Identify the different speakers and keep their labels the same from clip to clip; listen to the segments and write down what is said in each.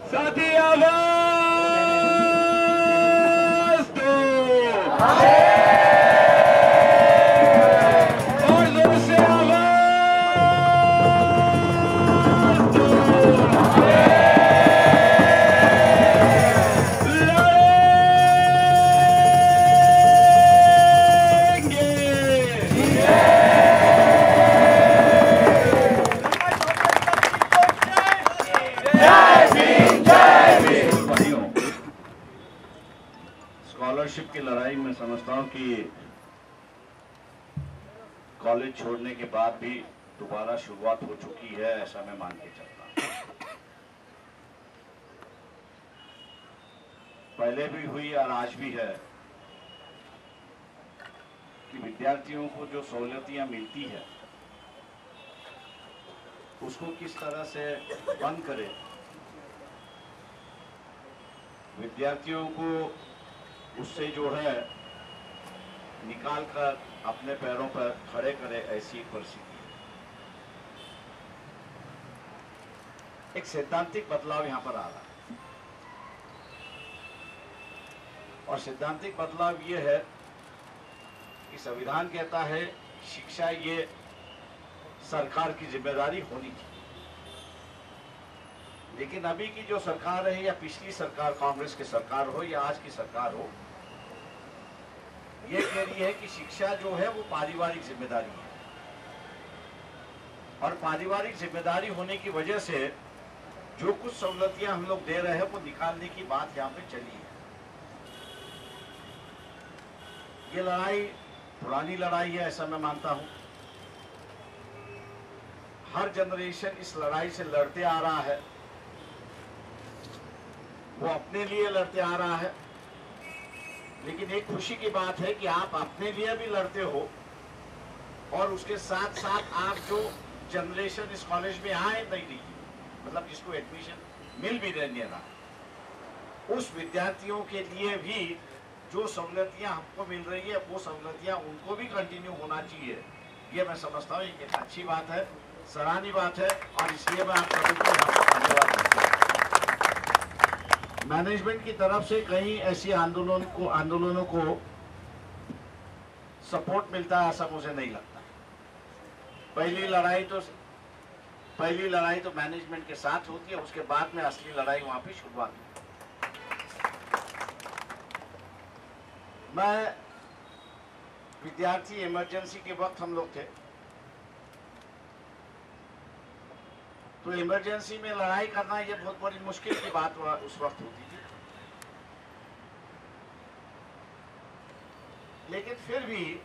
Speaker 1: साथी आवाज दो और जोर से आवाज दो। स्कॉलरशिप की लड़ाई में समझता हूं कि कॉलेज छोड़ने के बाद भी दोबारा शुरुआत हो चुकी है, ऐसा मैं मान के चलता हूं। पहले भी हुई और आज भी है कि विद्यार्थियों को जो सहूलियतें मिलती है उसको किस तरह से बंद करें, विद्यार्थियों को उससे जो है निकाल कर अपने पैरों पर खड़े करे, ऐसी परिस्थिति है। एक सैद्धांतिक बदलाव यहां पर आ रहा है और सैद्धांतिक बदलाव ये है कि संविधान कहता है शिक्षा ये सरकार की जिम्मेदारी होनी चाहिए, लेकिन अभी की जो सरकार है या पिछली सरकार, कांग्रेस की सरकार हो या आज की सरकार हो, ये कह रही है कि शिक्षा जो है वो पारिवारिक जिम्मेदारी है और पारिवारिक जिम्मेदारी होने की वजह से जो कुछ सहूलतियां हम लोग दे रहे हैं वो निकालने की बात यहाँ पे चली है। ये लड़ाई पुरानी लड़ाई है, ऐसा मैं मानता हूं। हर जनरेशन इस लड़ाई से लड़ते आ रहा है, वो अपने लिए लड़ते आ रहा है, लेकिन एक खुशी की बात है कि आप अपने लिए भी लड़ते हो और उसके साथ साथ आप जो जनरेशन इस कॉलेज में आए नहीं रही, मतलब जिसको एडमिशन मिल भी नहीं रहा, उस विद्यार्थियों के लिए भी जो सहूलियतें हमको मिल रही है वो सहूलियतें उनको भी कंटिन्यू होना चाहिए। ये मैं समझता हूँ एक अच्छी बात है, सराहनीय बात है और इसलिए मैं आप सभी को धन्यवाद देता हूँ। मैनेजमेंट की तरफ से कहीं ऐसी आंदोलनों को सपोर्ट मिलता है ऐसा मुझे नहीं लगता। पहली लड़ाई तो मैनेजमेंट के साथ होती है, उसके बाद में असली लड़ाई वहां पे शुरुआत होती है। मैं विद्यार्थी इमरजेंसी के वक्त हम लोग थे, तो इमरजेंसी में लड़ाई करना ये बहुत बड़ी मुश्किल की बात उस वक्त होती थी, लेकिन फिर भी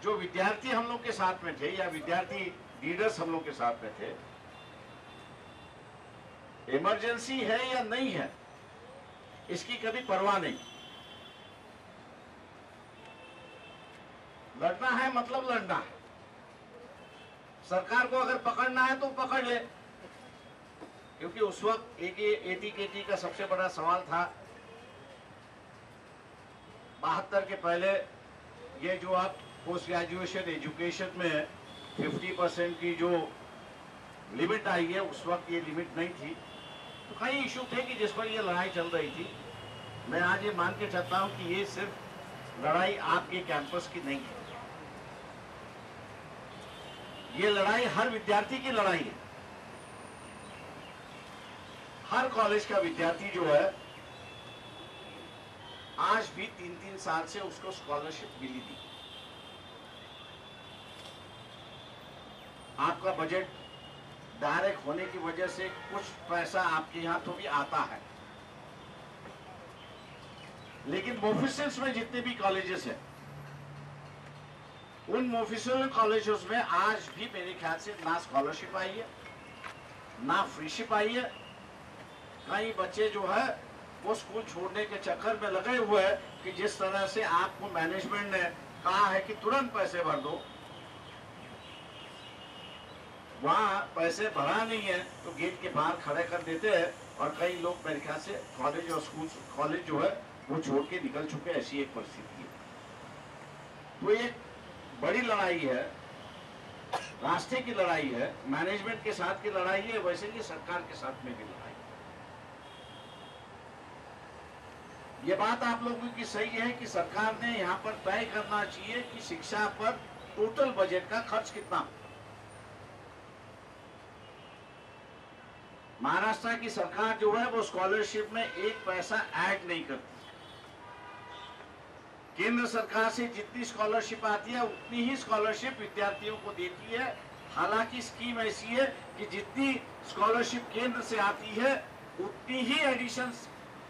Speaker 1: जो विद्यार्थी हम लोग के साथ में थे या विद्यार्थी लीडर्स हम लोग के साथ में थे, इमरजेंसी है या नहीं है इसकी कभी परवाह नहीं। लड़ना है मतलब लड़ना है, सरकार को अगर पकड़ना है तो पकड़ ले, क्योंकि उस वक्त एटीकेटी का सबसे बड़ा सवाल था। 72 के पहले ये जो आप पोस्ट ग्रेजुएशन एजुकेशन में 50% की जो लिमिट आई है, उस वक्त ये लिमिट नहीं थी, तो कई इशू थे कि जिस पर ये लड़ाई चल रही थी। मैं आज ये मान के चलता हूं कि ये सिर्फ लड़ाई आपके कैंपस की नहीं है, ये लड़ाई हर विद्यार्थी की लड़ाई है। हर कॉलेज का विद्यार्थी जो है आज भी 3-3 साल से उसको स्कॉलरशिप मिली थी। आपका बजट डायरेक्ट होने की वजह से कुछ पैसा आपके यहां तो भी आता है, लेकिन मोफिसल्स में जितने भी कॉलेजेस हैं, उन मोफिसल कॉलेजेस में आज भी मेरे ख्याल से ना स्कॉलरशिप आई है ना फ्रीशिप आई है। कई बच्चे जो है वो स्कूल छोड़ने के चक्कर में लगे हुए हैं कि जिस तरह से आपको मैनेजमेंट ने कहा है कि तुरंत पैसे भर दो, वहां पैसे भरा नहीं है तो गेट के बाहर खड़े कर देते हैं और कई लोग मेरे ख्याल से कॉलेज और स्कूल कॉलेज जो है वो छोड़ के निकल चुके, ऐसी एक परिस्थिति है। तो ये बड़ी लड़ाई है रास्ते की लड़ाई है, मैनेजमेंट के साथ की लड़ाई है, वैसे ही सरकार के साथ में भी लड़ाई है। ये बात आप लोगों की सही है कि सरकार ने यहाँ पर तय करना चाहिए कि शिक्षा पर टोटल बजट का खर्च कितना। महाराष्ट्र की सरकार जो है वो स्कॉलरशिप में एक पैसा ऐड नहीं करती। केंद्र सरकार से जितनी स्कॉलरशिप आती है उतनी ही स्कॉलरशिप विद्यार्थियों को देती है। हालांकि स्कीम ऐसी है कि जितनी स्कॉलरशिप केंद्र से आती है उतनी ही एडिशन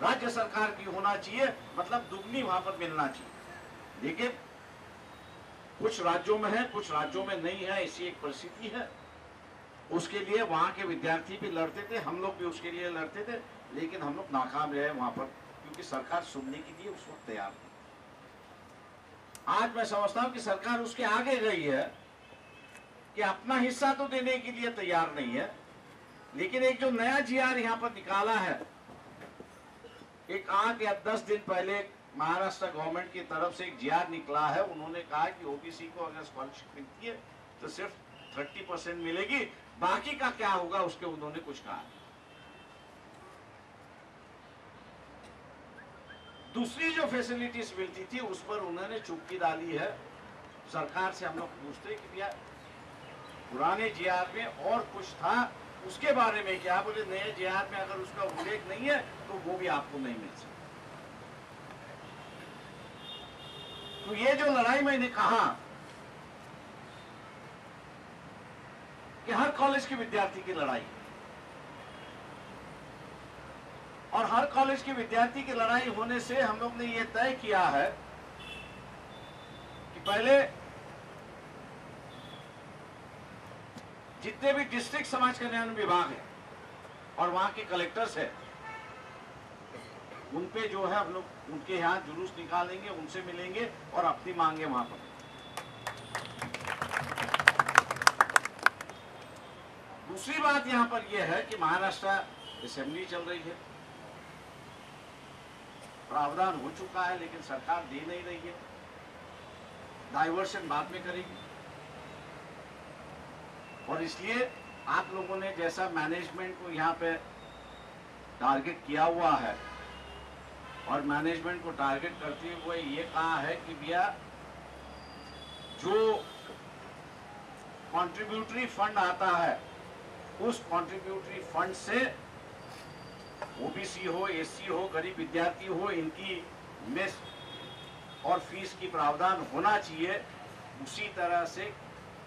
Speaker 1: राज्य सरकार की होना चाहिए, मतलब दुगनी वहां पर मिलना चाहिए। लेकिन कुछ राज्यों में है, कुछ राज्यों में नहीं है, ऐसी एक परिस्थिति है। उसके लिए वहां के विद्यार्थी भी लड़ते थे, हम लोग भी उसके लिए लड़ते थे, लेकिन हम लोग नाकाम रहे वहां पर, क्योंकि सरकार सुनने के लिए उस वक्त तैयार थी। आज मैं समझता हूं कि सरकार उसके आगे गई है कि अपना हिस्सा तो देने के लिए तैयार नहीं है, लेकिन एक जो नया जीआर यहां पर निकाला है, एक 8 या 10 दिन पहले महाराष्ट्र गवर्नमेंट की तरफ से एक जीआर निकला है। उन्होंने कहा कि ओबीसी को अगर स्कॉलरशिप मिलती है तो सिर्फ 30% मिलेगी, बाकी का क्या होगा उसके उन्होंने कुछ कहा। दूसरी जो फैसिलिटीज मिलती थी उस पर उन्होंने चुप्पी डाली है। सरकार से हम लोग पूछते हैं कि भैया पुराने जीआर में और कुछ था, उसके बारे में क्या? बोले नए जीआर में अगर उसका उल्लेख नहीं है तो वो भी आपको नहीं मिल सकता। तो ये जो लड़ाई मैंने कहा कि हर कॉलेज के विद्यार्थी की लड़ाई, और हर कॉलेज के विद्यार्थी की लड़ाई होने से हम लोग ने यह तय किया है कि पहले जितने भी डिस्ट्रिक्ट समाज कल्याण विभाग है और वहां के कलेक्टर्स है, उन पे जो है हम लोग उनके यहाँ जुलूस निकालेंगे, उनसे मिलेंगे और अपनी मांगे वहां पर। दूसरी बात यहां पर यह है कि महाराष्ट्र असेंबली चल रही है, प्रावधान हो चुका है, लेकिन सरकार दे नहीं रही है, डाइवर्शन बाद में करेगी। और इसलिए आप लोगों ने जैसा मैनेजमेंट को यहाँ पे टारगेट किया हुआ है, और मैनेजमेंट को टारगेट करते हुए ये कहा है कि भैया जो कंट्रीब्यूटरी फंड आता है उस कंट्रीब्यूटरी फंड से ओबीसी हो, एससी हो, गरीब विद्यार्थी हो, इनकी मेस और फीस की प्रावधान होना चाहिए। उसी तरह से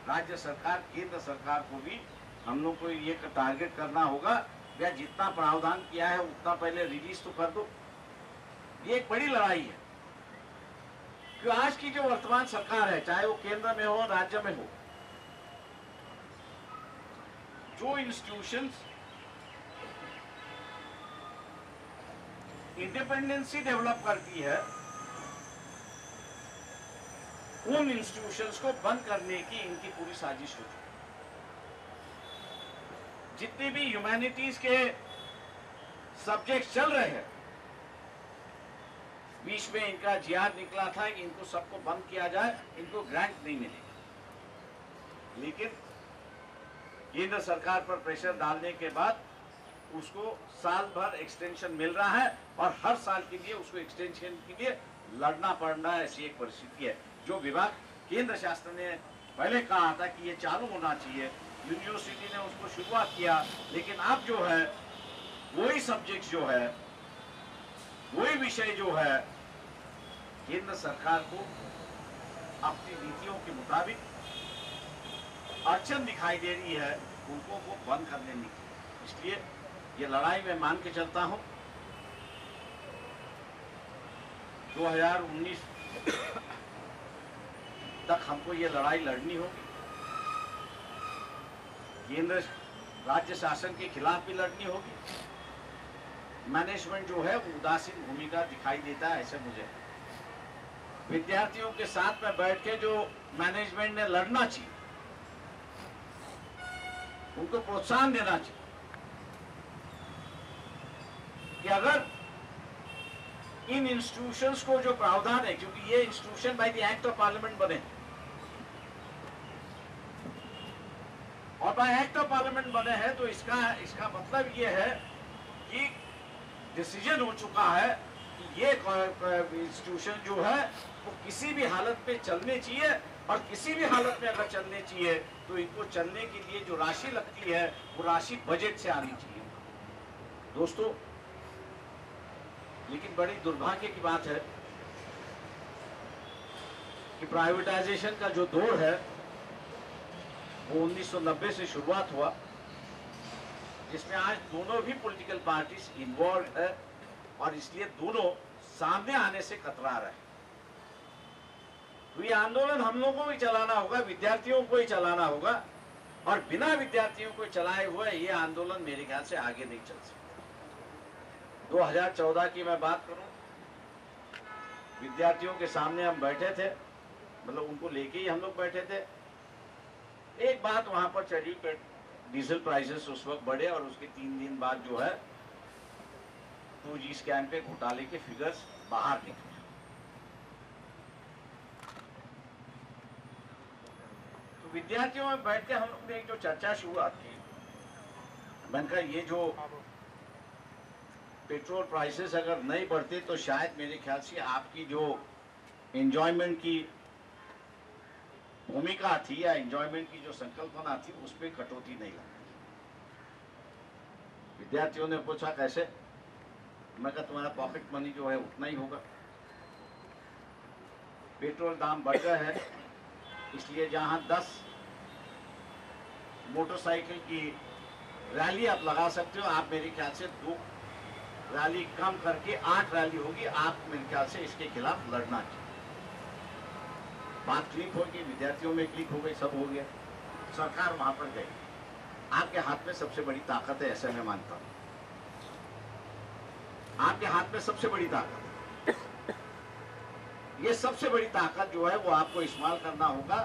Speaker 1: राज्य सरकार, केंद्र सरकार को भी हम लोग को ये टारगेट करना होगा, या जितना प्रावधान किया है उतना पहले रिलीज तो कर दो। ये एक बड़ी लड़ाई है, क्योंकि आज की जो वर्तमान सरकार है, चाहे वो केंद्र में हो, राज्य में हो, जो इंस्टीट्यूशंस इंडिपेंडेंसी डेवलप करती है, उन इंस्टीट्यूशंस को बंद करने की इनकी पूरी साजिश हो चुकी। जितनी भी ह्यूमैनिटीज के सब्जेक्ट चल रहे हैं, बीच में इनका जीआर निकला था कि इनको सबको बंद किया जाए, इनको ग्रांट नहीं मिलेगी। लेकिन केंद्र सरकार पर प्रेशर डालने के बाद उसको साल भर एक्सटेंशन मिल रहा है, और हर साल के लिए उसको एक्सटेंशन के लिए लड़ना पड़ रहा है। ऐसी एक परिस्थिति है। जो विभाग केंद्र शासन ने पहले कहा था कि ये चालू होना चाहिए, यूनिवर्सिटी ने उसको शुरुआत किया, लेकिन अब जो है वही सब्जेक्ट जो है, वही विषय जो है, केंद्र सरकार को अपनी नीतियों के मुताबिक अड़चन दिखाई दे रही है, उनको वो बंद करने नहीं। इसलिए ये लड़ाई मैं मान के चलता हूं 2019 तक हमको ये लड़ाई लड़नी होगी। केंद्र राज्य शासन के खिलाफ भी लड़नी होगी। मैनेजमेंट जो है वो उदासीन भूमिका दिखाई देता है, ऐसे मुझे विद्यार्थियों के साथ में बैठ के जो मैनेजमेंट ने लड़ना चाहिए, उनको प्रोत्साहन देना चाहिए कि अगर इन इंस्टीट्यूशंस को जो प्रावधान है, क्योंकि ये institution by the act of parliament बने, और बाय एक्ट ऑफ पार्लियामेंट बने हैं, तो इसका मतलब ये है कि डिसीजन हो चुका है कि ये इंस्टीट्यूशन जो है वो किसी भी हालत में चलने चाहिए, और किसी भी हालत में अगर चलने चाहिए तो इनको चलने के लिए जो राशि लगती है वो राशि बजट से आनी चाहिए दोस्तों। लेकिन बड़ी दुर्भाग्य की बात है कि प्राइवेटाइजेशन का जो दौर है वो 1990 से शुरुआत हुआ, जिसमें आज दोनों भी पॉलिटिकल पार्टीज इन्वॉल्व है, और इसलिए दोनों सामने आने से कतरा रहे हैं। तो ये आंदोलन हम लोगों को ही चलाना होगा, विद्यार्थियों को ही चलाना होगा, और बिना विद्यार्थियों को चलाए हुए ये आंदोलन मेरे ख्याल से आगे नहीं चल सकता। 2014 की मैं बात करूं, विद्यार्थियों के सामने हम बैठे थे, मतलब उनको लेके ही हम लोग बैठे थे। एक बात वहां पर चली, डीजल प्राइसेस उस वक्त बढ़े, और उसके 3 दिन बाद जो है 2G स्कैम पे घोटाले के फिगर्स बाहर निकले। तो विद्यार्थियों में बैठ के हम लोग ने एक जो चर्चा शुरुआत की, मैंने कहा ये जो पेट्रोल प्राइसेस अगर नहीं बढ़ते तो शायद मेरे ख्याल से आपकी जो एंजॉयमेंट की भूमिका थी या एंजॉयमेंट की जो संकल्पना थी उस पर कटौती नहीं लगती। विद्यार्थियों ने पूछा कैसे, मैं कहा तुम्हारा पॉकेट मनी जो है उतना ही होगा। पेट्रोल दाम बढ़ गए हैं, इसलिए जहां 10 मोटरसाइकिल की रैली आप लगा सकते हो, आप मेरे ख्याल से 2 रैली कम करके 8 रैली होगी। आप मेरे ख्याल से इसके खिलाफ लड़ना चाहिए। बात क्लिक होगी, विद्यार्थियों में क्लिक हो गई, सब हो गया, सरकार वहां पर गई। आपके हाथ में सबसे बड़ी ताकत है, ऐसे मैं मानता हूं। आपके हाथ में सबसे बड़ी ताकत है। ये सबसे बड़ी ताकत जो है वो आपको इस्तेमाल करना होगा।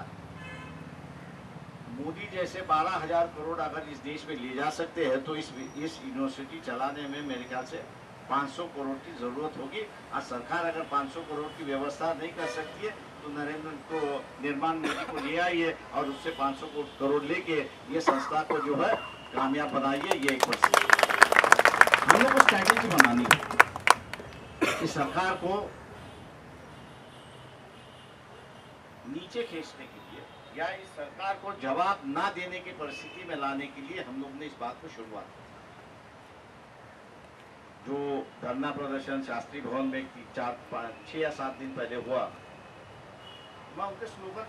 Speaker 1: मोदी जैसे 12,000 करोड़ अगर इस देश में ले जा सकते हैं तो इस यूनिवर्सिटी चलाने में मेरे ख्याल से 500 करोड़ की जरूरत होगी। और सरकार अगर 500 करोड़ की व्यवस्था नहीं कर सकती है तो नरेंद्र को निर्माण मोदी को ले आइए और उससे 500 करोड़ लेके ये संस्था को जो है कामयाब बनाइए। ये एक हम लोग को स्ट्रैटेजी बनानी है कि सरकार को नीचे खींचने के लिए या इस सरकार को जवाब ना देने की परिस्थिति में लाने के लिए हम लोग ने इस बात को शुरुआत की। जो धरना प्रदर्शन शास्त्री भवन में 6 या 7 दिन पहले हुआ, मैं उनके स्लोगन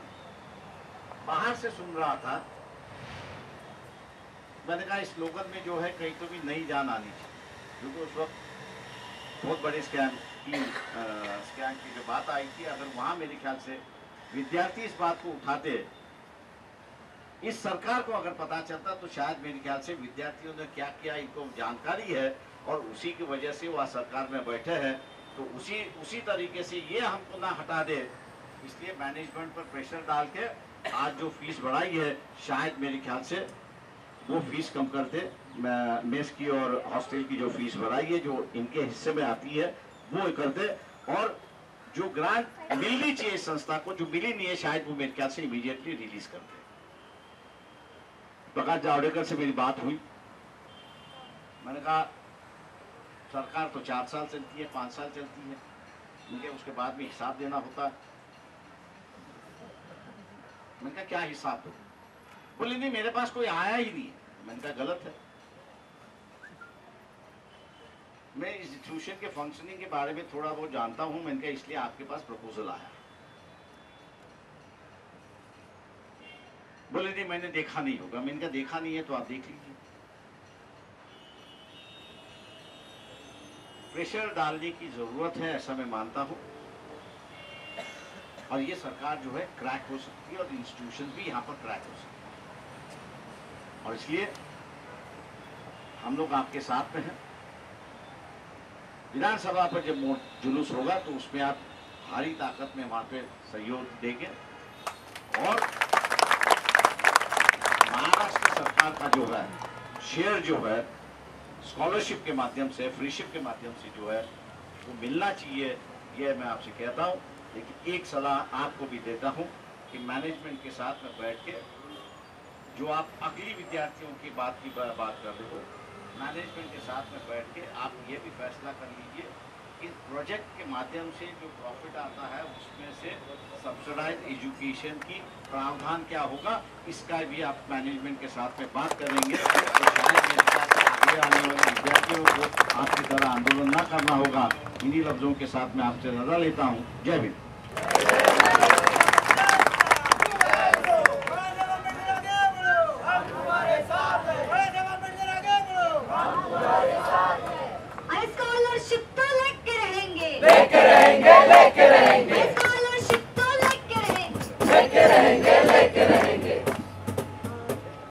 Speaker 1: बाहर से सुन रहा था। मैंने कहा इस स्लोगन में जो है कहीं तो भी नई जान आनी चाहिए, क्योंकि उस वक्त बहुत बड़े स्कैम की जो बात आई थी, अगर वहां मेरे ख्याल से विद्यार्थी इस बात को उठाते, इस सरकार को अगर पता चलता तो शायद मेरे ख्याल से विद्यार्थियों ने क्या किया इनको जानकारी है और उसी की वजह से वह सरकार में बैठे हैं। तो उसी तरीके से ये हमको ना हटा दे, इसलिए मैनेजमेंट पर प्रेशर डाल के आज जो फीस बढ़ाई है शायद मेरे ख्याल से वो फीस कम कर दे। मेस की और हॉस्टल की जो फीस बढ़ाई है जो इनके हिस्से में आती है वो कर दे, और जो ग्रांट मिलनी चाहिए संस्था को जो मिली नहीं है शायद वो मेरे ख्याल से इमीडिएटली रिलीज कर दे। प्रकाश जावड़ेकर से मेरी बात हुई, मैंने कहा सरकार तो 4 साल चलती है, 5 साल चलती है, मुझे उसके बाद भी हिसाब देना होता है। मैंने कहा क्या हिसाब दो? बोले नहीं मेरे पास कोई आया ही नहीं है। मैंने कहा गलत है, मैं इंस्टीट्यूशन के फंक्शनिंग के बारे में थोड़ा बहुत जानता हूं। मैंने कहा इसलिए आपके पास प्रपोजल आया। बोले नहीं मैंने देखा नहीं होगा। मैंने कहा देखा नहीं है तो आप देख लीजिए। प्रेशर डालने की जरूरत है ऐसा मैं मानता हूं, और ये सरकार जो है क्रैक हो सकती है और इंस्टीट्यूशन भी यहां पर क्रैक हो सकती है, और इसलिए हम लोग आपके साथ में हैं। विधानसभा पर जब जुलूस होगा तो उसमें आप भारी ताकत में वहां पे सहयोग देंगे, और महाराष्ट्र सरकार का जो है शेयर जो है स्कॉलरशिप के माध्यम से, फ्रीशिप के माध्यम से जो है वो मिलना चाहिए, ये मैं आपसे कहता हूं। लेकिन एक सलाह आपको भी देता हूं कि मैनेजमेंट के साथ में बैठ के जो आप अगली विद्यार्थियों की बात कर रहे हो, मैनेजमेंट के साथ में बैठ के आप ये भी फैसला कर लीजिए कि प्रोजेक्ट के माध्यम से जो प्रॉफिट आता है उसमें से सब्सिडाइज एजुकेशन की प्रावधान क्या होगा, इसका भी आप मैनेजमेंट के साथ में बात करेंगे। तो शायद मेरे ख्याल से आगे आने वाले विद्यार्थियों को आपकी तरह आंदोलन ना करना होगा। इन्हीं लफ्जों के साथ मैं आपसे रजा लेता हूँ। जय हिंद।